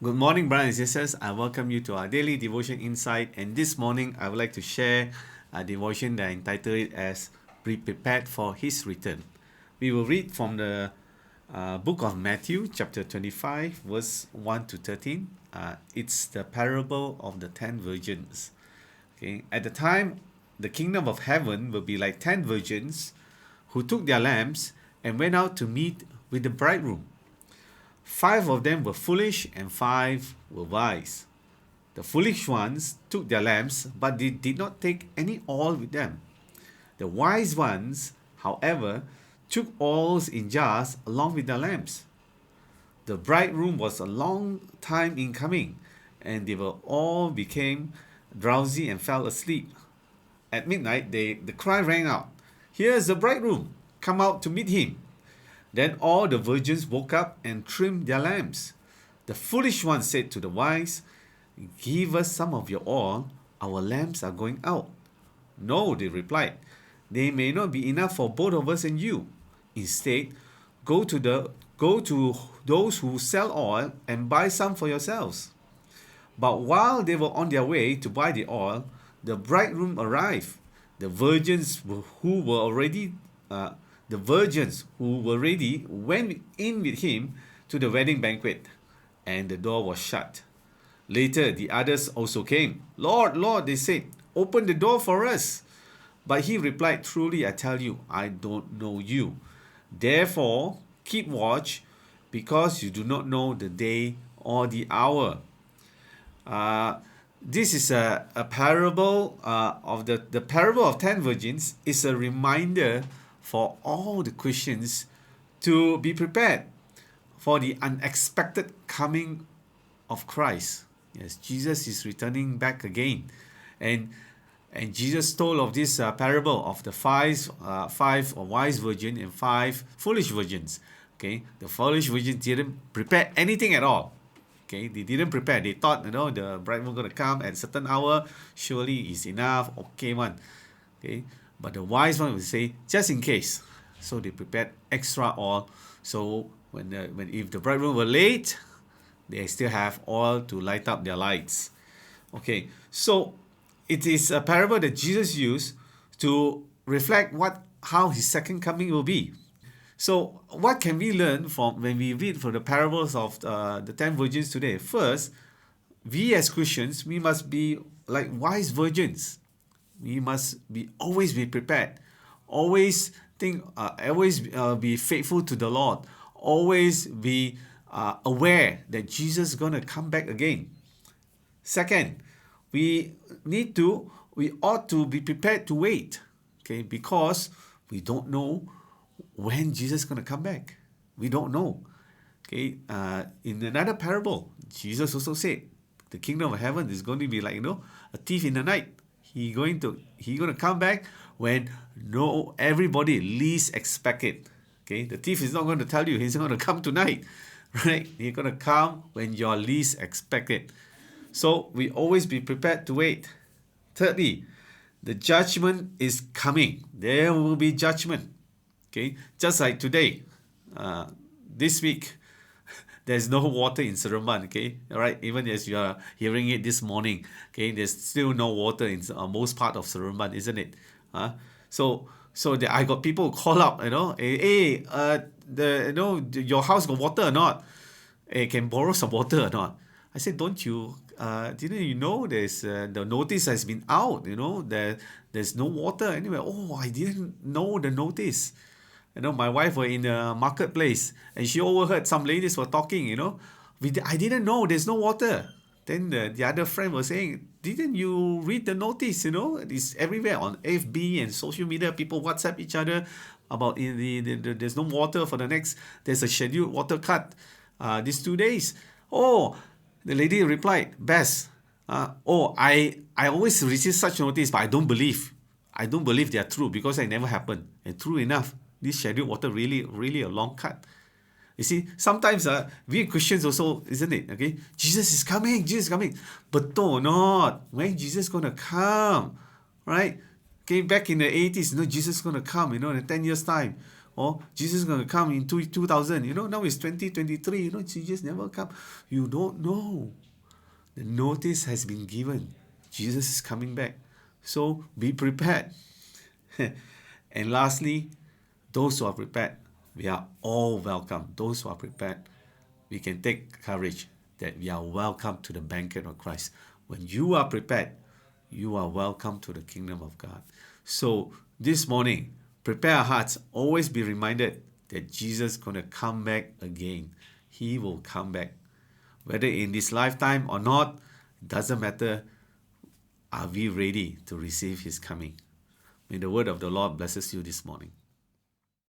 Good morning, brothers and sisters. I welcome you to our daily devotion insight. And this morning, I would like to share a devotion that I entitled it as "Be Prepared for His Return." We will read from the book of Matthew, chapter 25, verse 1 to 13. It's the parable of the 10 virgins. Okay, at the time, the kingdom of heaven will be like 10 virgins who took their lamps and went out to meet with the bridegroom. 5 of them were foolish and 5 were wise. The foolish ones took their lamps, but they did not take any oil with them. The wise ones, however, took oils in jars along with their lamps. The bridegroom was a long time in coming, and they were all became drowsy and fell asleep. At midnight, the cry rang out, "Here is the bridegroom, come out to meet him." Then all the virgins woke up and trimmed their lamps. The foolish one said to the wise, "Give us some of your oil, our lamps are going out." "No," they replied, "there may not be enough for both of us and you. Instead, go to those who sell oil and buy some for yourselves." But while they were on their way to buy the oil, the bridegroom arrived. The virgins who were already the virgins who were ready went in with him to the wedding banquet, and the door was shut. Later, the others also came. "Lord, Lord," they said, "open the door for us." But he replied, "Truly, I tell you, I don't know you. Therefore, keep watch, because you do not know the day or the hour." This is a parable of the parable of 10 virgins is a reminder for all the Christians to be prepared for the unexpected coming of Christ. Yes, Jesus is returning back again. And Jesus told of this parable of the five wise virgins and 5 foolish virgins. Okay, the foolish virgins didn't prepare anything at all. Okay, they didn't prepare. They thought, the bridegroom going to come at a certain hour. Surely is enough. Okay, one. Okay, but the wise one would say, just in case. So they prepared extra oil. So when if the bridegroom were late, they still have oil to light up their lights. Okay, so it is a parable that Jesus used to reflect how his second coming will be. So what can we learn from when we read from the parables of the 10 virgins today? First, we as Christians, we must be like wise virgins. We must always be prepared. Always be faithful to the Lord. Always be aware that Jesus is going to come back again. Second, we ought to be prepared to wait. Okay, because we don't know when Jesus is going to come back. We don't know. Okay, in another parable, Jesus also said, the kingdom of heaven is going to be like a thief in the night. He going to come back when everybody least expect it. Okay, the thief is not going to tell you he's going to come tonight, right? He's going to come when you're least expect it. So we always be prepared to wait. Thirdly, the judgment is coming. There will be judgment. Okay, just like today, this week, there's no water in Seremban. Okay, all right. Even as you are hearing it this morning, okay, there's still no water in most part of Seremban, isn't it? So I got people call up, hey, your house got water or not? Hey, can borrow some water or not? I said, didn't you know there's the notice has been out? There's no water anywhere. Oh, I didn't know the notice. My wife were in the marketplace and she overheard some ladies were talking, I didn't know there's no water. Then the other friend was saying, didn't you read the notice? It's everywhere on FB and social media. People WhatsApp each other about there's no water for there's a scheduled water cut these 2 days. Oh, the lady replied, Bess, I always receive such notice, but I don't believe they are true because it never happened. And true enough, this scheduled water really, really a long cut. You see, sometimes we Christians also, isn't it? Okay, Jesus is coming. But no, not. When Jesus is going to come, right? Okay, back in the 80s, Jesus is going to come, in 10 years' time. Or Jesus is going to come in 2000. Now it's 2023. Jesus never come. You don't know. The notice has been given. Jesus is coming back. So be prepared. And lastly, those who are prepared, we are all welcome. Those who are prepared, we can take courage that we are welcome to the banquet of Christ. When you are prepared, you are welcome to the kingdom of God. So this morning, prepare our hearts. Always be reminded that Jesus is going to come back again. He will come back. Whether in this lifetime or not, doesn't matter. Are we ready to receive his coming? May the word of the Lord blesses you this morning.